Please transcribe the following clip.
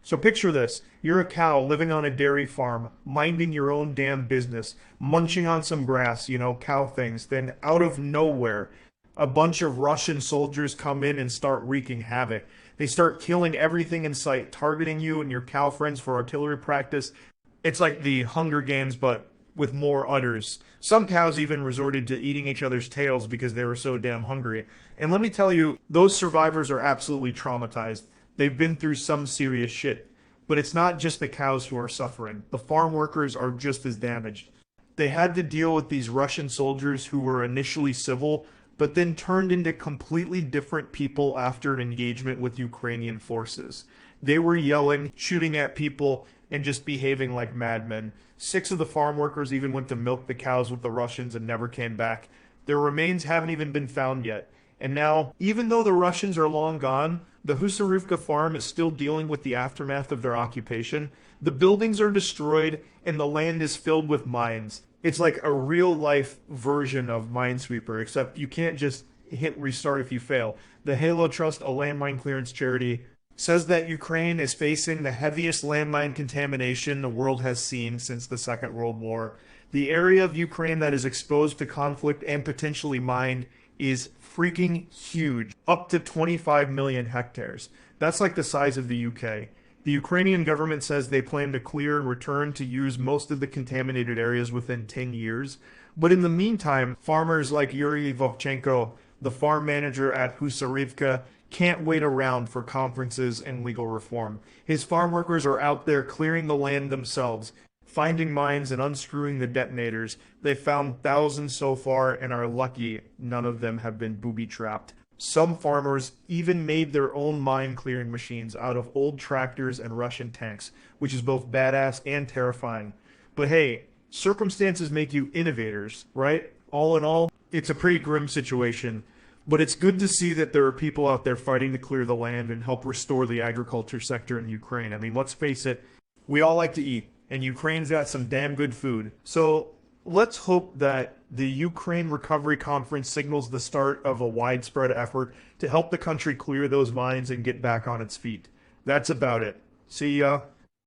So picture this. You're a cow living on a dairy farm, minding your own damn business, munching on some grass, cow things. Then out of nowhere, a bunch of Russian soldiers come in and start wreaking havoc. They start killing everything in sight, targeting you and your cow friends for artillery practice. It's like the Hunger Games, but with more udders. Some cows even resorted to eating each other's tails because they were so damn hungry. And let me tell you, those survivors are absolutely traumatized. They've been through some serious shit. But it's not just the cows who are suffering. The farm workers are just as damaged. They had to deal with these Russian soldiers who were initially civil, but then turned into completely different people after an engagement with Ukrainian forces. They were yelling, shooting at people, and just behaving like madmen. 6 of the farm workers even went to milk the cows with the Russians and never came back. Their remains haven't even been found yet. And now, even though the Russians are long gone, the Husarivka farm is still dealing with the aftermath of their occupation. The buildings are destroyed, and the land is filled with mines. It's like a real-life version of Minesweeper, except you can't just hit restart if you fail. The Halo Trust, a landmine clearance charity, says that Ukraine is facing the heaviest landmine contamination the world has seen since the Second World War. The area of Ukraine that is exposed to conflict and potentially mined is freaking huge, up to 25 million hectares. That's like the size of the UK. The Ukrainian government says they plan to clear and return to use most of the contaminated areas within 10 years. But in the meantime, farmers like Yurii Vovchenko, the farm manager at Husarivka, can't wait around for conferences and legal reform. His farm workers are out there clearing the land themselves, finding mines and unscrewing the detonators. They've found thousands so far and are lucky none of them have been booby-trapped. Some farmers even made their own mine clearing machines out of old tractors and Russian tanks, which is both badass and terrifying. But hey, circumstances make you innovators, right? All in all, it's a pretty grim situation. But it's good to see that there are people out there fighting to clear the land and help restore the agriculture sector in Ukraine. I mean, let's face it, we all like to eat, and Ukraine's got some damn good food. So let's hope that the Ukraine Recovery Conference signals the start of a widespread effort to help the country clear those mines and get back on its feet. That's about it. See ya.